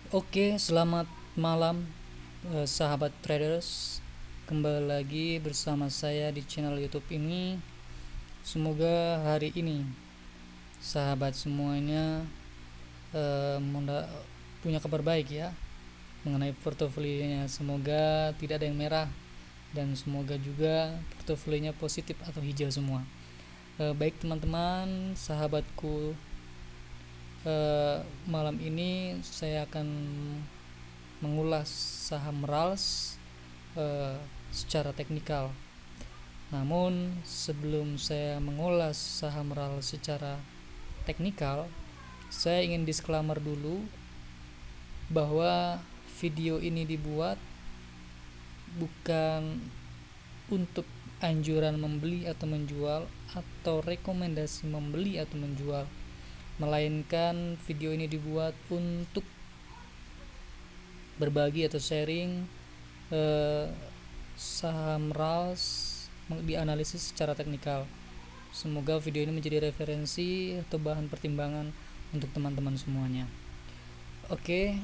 Oke, selamat malam sahabat traders. Kembali lagi bersama saya di channel YouTube ini. Semoga hari ini sahabat semuanya punya kabar baik ya mengenai portofolionya. Semoga tidak ada yang merah dan semoga juga portofolionya positif atau hijau semua. Baik teman-teman, sahabatku, malam ini saya akan mengulas saham RALS secara teknikal. Namun sebelum saya mengulas saham RALS secara teknikal, saya ingin disclaimer dulu bahwa video ini dibuat bukan untuk anjuran membeli atau menjual atau rekomendasi membeli atau menjual, melainkan video ini dibuat untuk berbagi atau sharing saham RALS dianalisis secara teknikal. Semoga video ini menjadi referensi atau bahan pertimbangan untuk teman-teman semuanya. Oke,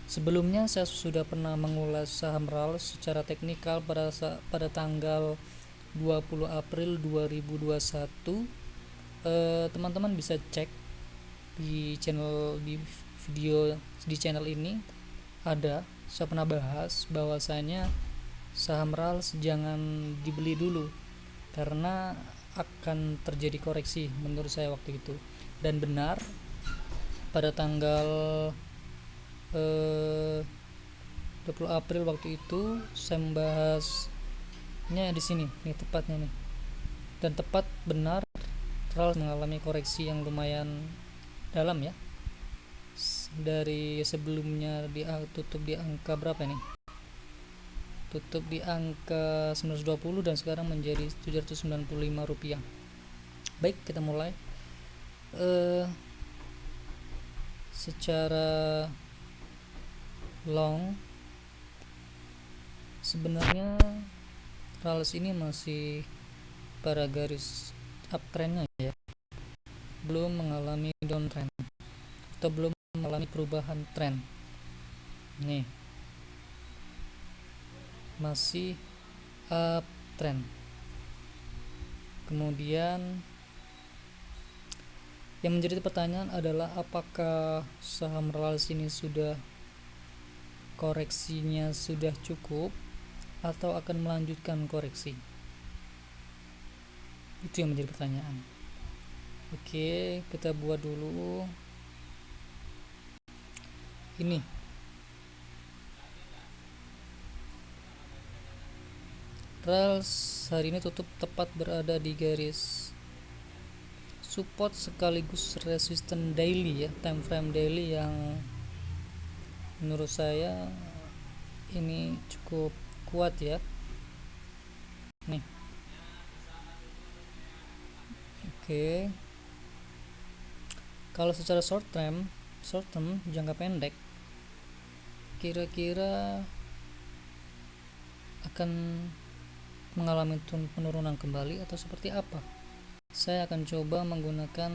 sebelumnya saya sudah pernah mengulas saham RALS secara teknikal pada tanggal 20 April 2021. Teman-teman bisa cek di channel ini ada, saya pernah bahas bahwasanya saham RALS jangan dibeli dulu karena akan terjadi koreksi menurut saya waktu itu. Dan benar, pada tanggal 20 April waktu itu saya membahasnya di sini nih tepatnya nih. Dan tepat benar, RALS mengalami koreksi yang lumayan dalam ya. Dari sebelumnya tutup di angka berapa nih? Tutup di angka 920 dan sekarang menjadi Rp795. Baik, kita mulai. Secara long, sebenarnya RALS ini masih pada garis uptrendnya ya, belum mengalami downtrend atau belum mengalami perubahan tren. Nih, masih uptrend. Kemudian yang menjadi pertanyaan adalah apakah saham RALS ini sudah koreksinya sudah cukup atau akan melanjutkan koreksi? Itu yang menjadi pertanyaan. Oke, kita buat dulu ini. RALS hari ini tutup tepat berada di garis support sekaligus resisten daily ya, time frame daily yang menurut saya ini cukup kuat ya. Nih. Oke. Kalau secara short term jangka pendek, kira-kira akan mengalami penurunan kembali atau seperti apa? Saya akan coba menggunakan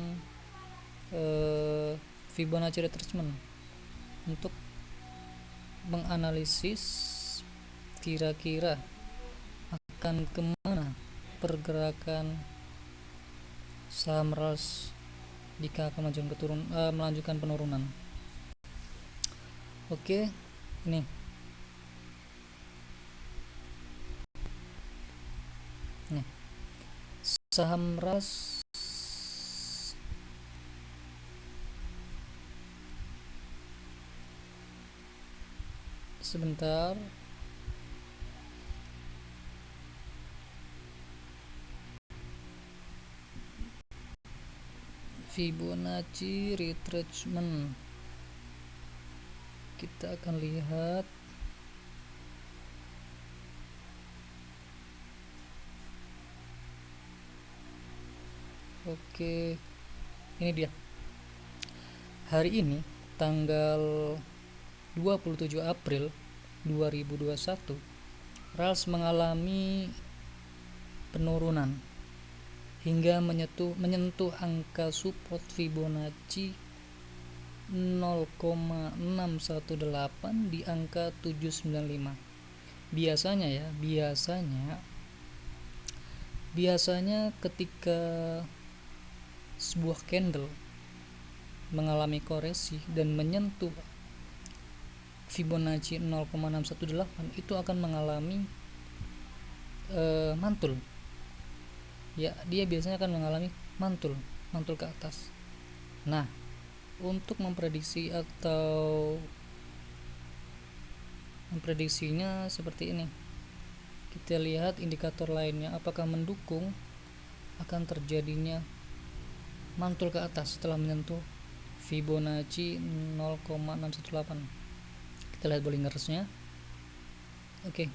Fibonacci retracement untuk menganalisis kira-kira akan kemana pergerakan saham RALS jika akan melanjutkan penurunan. Oke, ini nih saham RALS sebentar. Fibonacci retracement kita akan lihat. Oke, ini dia. Hari ini tanggal 27 April 2021, RALS mengalami penurunan hingga menyentuh angka support Fibonacci 0,618 di angka 795. Biasanya ya, biasanya ketika sebuah candle mengalami koreksi dan menyentuh Fibonacci 0,618 itu akan mengalami mantul. Ya, dia biasanya akan mengalami mantul ke atas. Nah, untuk memprediksinya seperti ini. Kita lihat indikator lainnya apakah mendukung akan terjadinya mantul ke atas setelah menyentuh Fibonacci 0,618. Kita lihat Bollingersnya. Oke.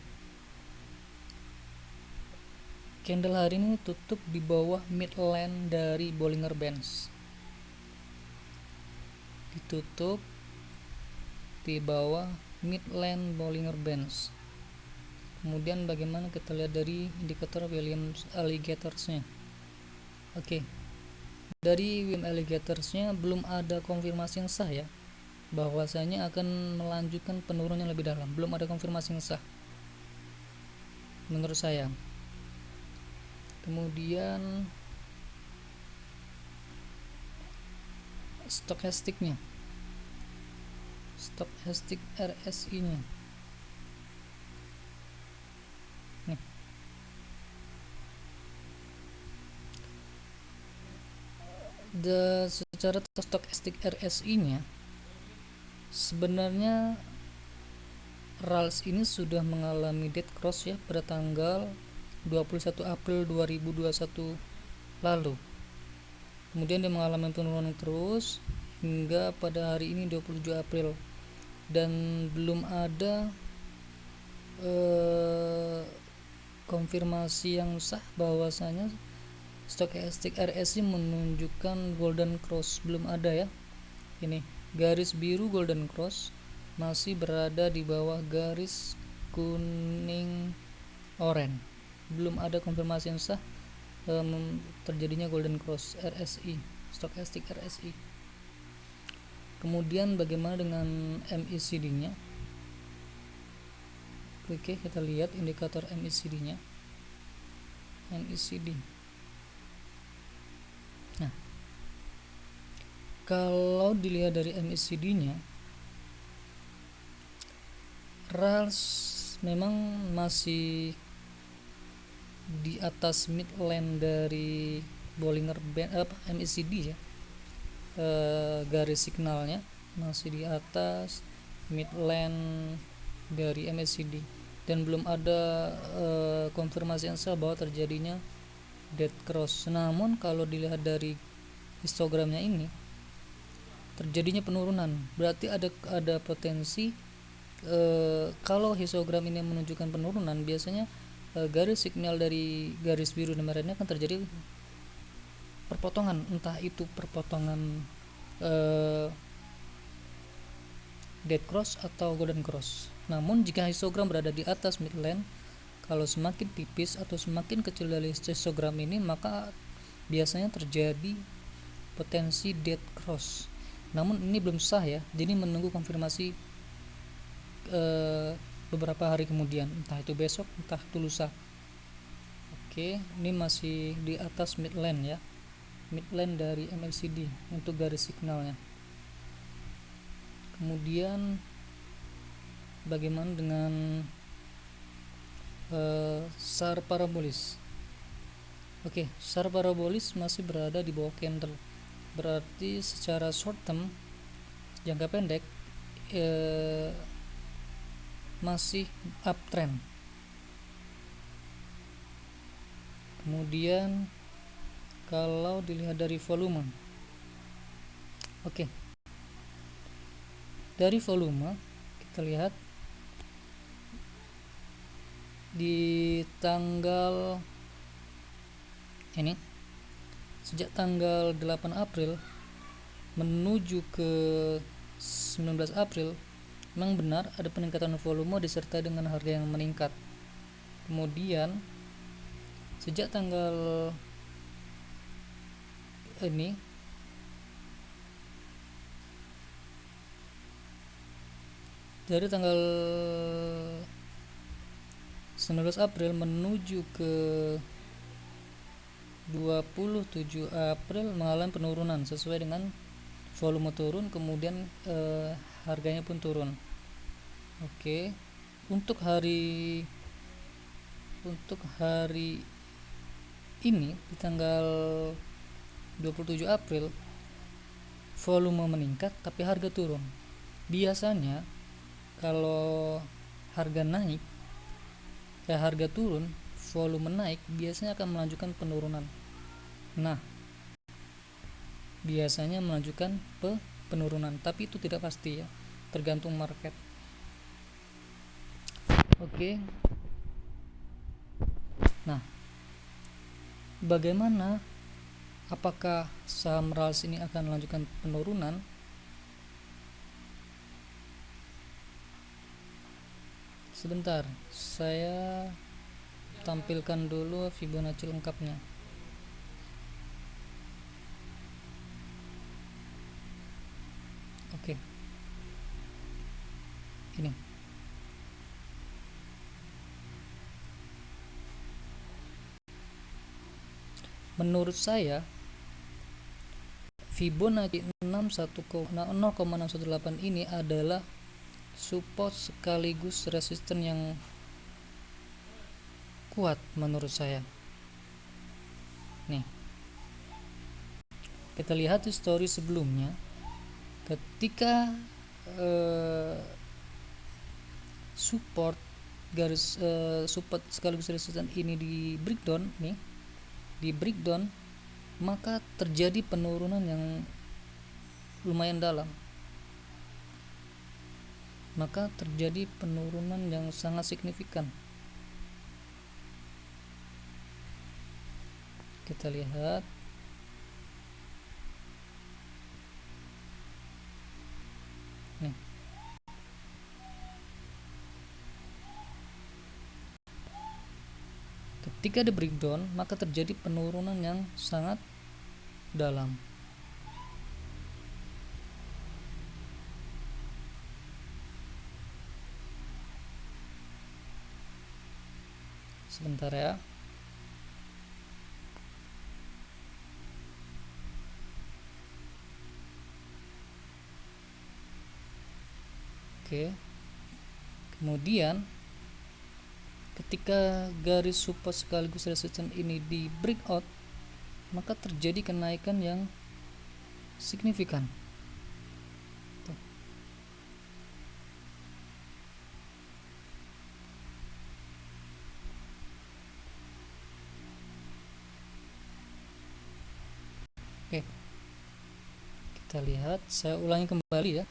Candle hari ini tutup di bawah midline dari Bollinger Bands. Ditutup di bawah midline Bollinger Bands. Kemudian bagaimana kita lihat dari indikator Williams Alligatorsnya. Oke. Dari Williams Alligatorsnya belum ada konfirmasi yang sah ya, bahwasanya akan melanjutkan penurunan yang lebih dalam. Belum ada konfirmasi yang sah menurut saya. Kemudian stokastik RSI nya nih. Secara stokastik RSI nya sebenarnya RALS ini sudah mengalami dead cross ya pada tanggal 21 April 2021 lalu. Kemudian dia mengalami penurunan terus hingga pada hari ini 27 April dan belum ada konfirmasi yang sah bahwasanya stokastik RSI menunjukkan golden cross. Belum ada ya. Ini garis biru golden cross masih berada di bawah garis kuning oranye. Belum ada konfirmasi yang sah terjadinya golden cross RSI, stokastik RSI. Kemudian bagaimana dengan MACD nya? Oke, kita lihat indikator MACD nya. MACD. Nah, kalau dilihat dari MACD nya, RALS memang masih di atas midline dari Bollinger Band MACD ya. Garis signalnya masih di atas midline dari MACD dan belum ada konfirmasi yang sah bahwa terjadinya dead cross. Namun kalau dilihat dari histogramnya ini terjadinya penurunan, berarti ada potensi kalau histogram ini menunjukkan penurunan, biasanya garis signal dari garis biru dan merahnya akan terjadi perpotongan, entah itu perpotongan dead cross atau golden cross. Namun jika histogram berada di atas midline, kalau semakin tipis atau semakin kecil dari histogram ini, maka biasanya terjadi potensi dead cross. Namun ini belum sah ya, jadi menunggu konfirmasi beberapa hari kemudian, entah itu besok entah itu lusa. Oke, ini masih di atas midline ya, midline dari MACD untuk garis signalnya. Kemudian bagaimana dengan SAR parabolis? Oke, SAR parabolis masih berada di bawah candle, berarti secara short term, jangka pendek masih uptrend. Kemudian kalau dilihat dari volume, oke, dari volume kita lihat di tanggal ini, sejak tanggal 8 April menuju ke 19 April memang benar ada peningkatan volume disertai dengan harga yang meningkat. Kemudian sejak tanggal ini dari tanggal 19 April menuju ke 27 April mengalami penurunan sesuai dengan volume turun, kemudian harganya pun turun. Oke. Untuk hari ini di tanggal 27 April volume meningkat tapi harga turun. Biasanya kalau harga naik harga turun, volume naik, biasanya akan melanjutkan penurunan. Nah, biasanya melanjutkan penurunan, tapi itu tidak pasti ya, tergantung market. Oke. Nah, bagaimana, apakah saham RALS ini akan melanjutkan penurunan? Sebentar, saya tampilkan dulu Fibonacci lengkapnya. Oke. Ini. Menurut saya Fibonacci 0,618 ini adalah support sekaligus resisten yang kuat menurut saya. Nih, kita lihat histori sebelumnya, ketika support sekaligus resisten ini di breakdown nih, maka terjadi penurunan yang lumayan dalam. Maka terjadi penurunan yang sangat signifikan. Kita lihat. Nih. Ketika di breakdown, maka terjadi penurunan yang sangat dalam. Sebentar ya. Oke. Kemudian ketika garis support sekaligus resisten ini di breakout, maka terjadi kenaikan yang signifikan. Tuh. Oke. Kita lihat, saya ulangi kembali ya.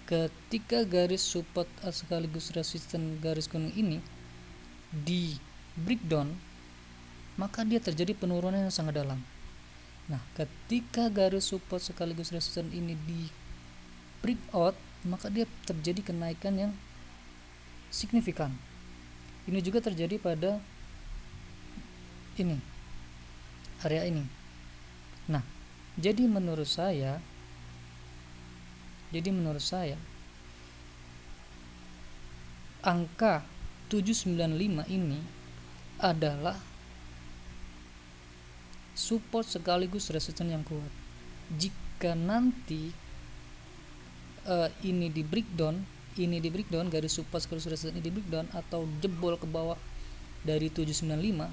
Ketika garis support sekaligus resisten garis kuning ini di breakdown, maka dia terjadi penurunan yang sangat dalam. Nah, ketika garis support sekaligus resisten ini di breakout, maka dia terjadi kenaikan yang signifikan. Ini juga terjadi pada ini, area ini. Nah, jadi menurut saya angka 795 ini adalah support sekaligus resisten yang kuat. Jika nanti ini di breakdown, garis support sekaligus resisten ini di breakdown atau jebol ke bawah dari 795,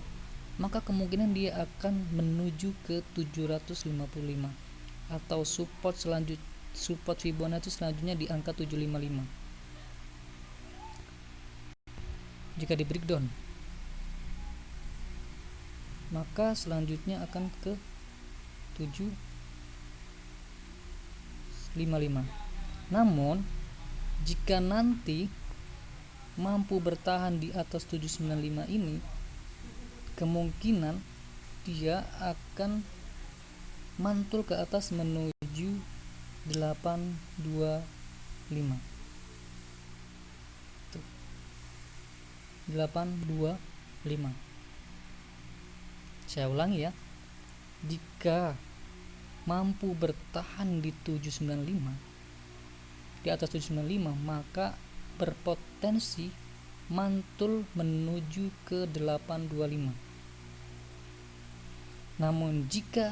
maka kemungkinan dia akan menuju ke 755 atau support Fibonacci selanjutnya di angka 755 jika di breakdown. Maka selanjutnya akan ke 755. Namun jika nanti mampu bertahan di atas 795 ini, kemungkinan dia akan mantul ke atas menuju 825. 825. Saya ulangi ya. Jika mampu bertahan di 795, di atas 795, maka berpotensi mantul menuju ke 825. Namun jika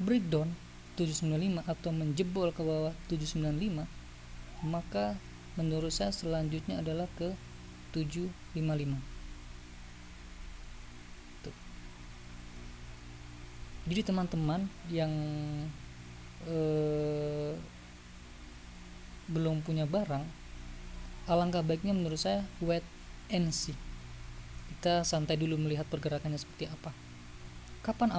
breakdown 795 atau menjebol ke bawah 795, maka menurut saya selanjutnya adalah ke 755. Tuh. Jadi teman-teman yang belum punya barang, alangkah baiknya menurut saya wait and see. Kita santai dulu melihat pergerakannya seperti apa. Kapan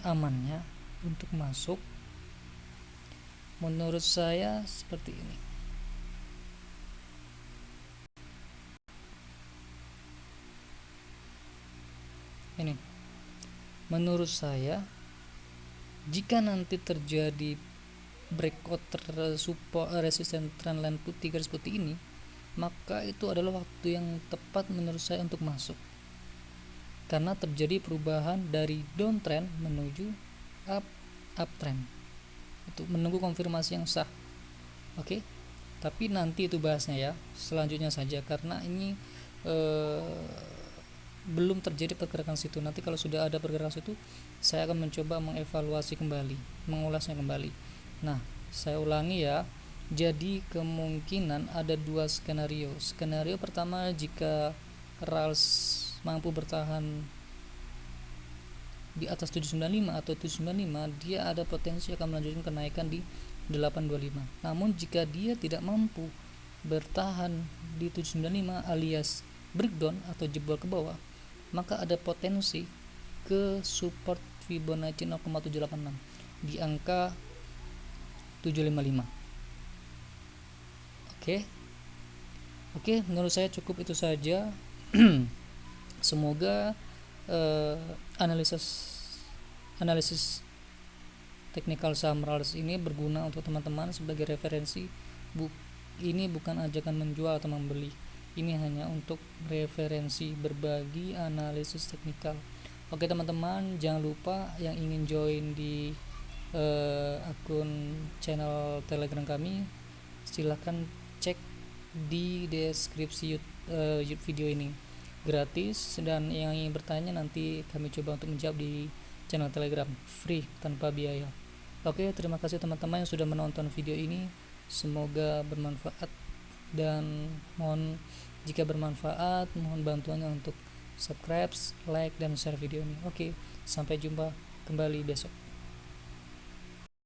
amannya untuk masuk? Menurut saya seperti ini. Ini menurut saya, jika nanti terjadi breakout support resisten trendline putih garis putih ini, maka itu adalah waktu yang tepat menurut saya untuk masuk, karena terjadi perubahan dari downtrend menuju uptrend. Itu menunggu konfirmasi yang sah. Oke, tapi nanti itu bahasnya ya selanjutnya saja, karena ini belum terjadi pergerakan situ. Nanti kalau sudah ada pergerakan situ, saya akan mencoba mengevaluasi kembali, mengulasnya kembali. Nah, saya ulangi ya. Jadi kemungkinan ada dua skenario. Skenario pertama, jika RALS mampu bertahan di atas 795 atau 795, dia ada potensi akan melanjutkan kenaikan di 825. Namun jika dia tidak mampu bertahan di 795 alias breakdown atau jebol ke bawah, maka ada potensi ke support Fibonacci 0,786 di angka 755. Oke, menurut saya cukup itu saja. Semoga analisis teknikal saham RALS ini berguna untuk teman-teman sebagai referensi. Ini bukan ajakan menjual atau membeli. Ini hanya untuk referensi, berbagi analisis teknikal. Oke teman-teman, jangan lupa yang ingin join di akun channel Telegram kami, silahkan cek di deskripsi YouTube video ini, gratis, dan yang ingin bertanya nanti kami coba untuk menjawab di channel Telegram, free, tanpa biaya. Oke, terima kasih teman-teman yang sudah menonton video ini, semoga bermanfaat, dan jika bermanfaat mohon bantuannya untuk subscribe, like, dan share video ini. Oke, sampai jumpa kembali besok.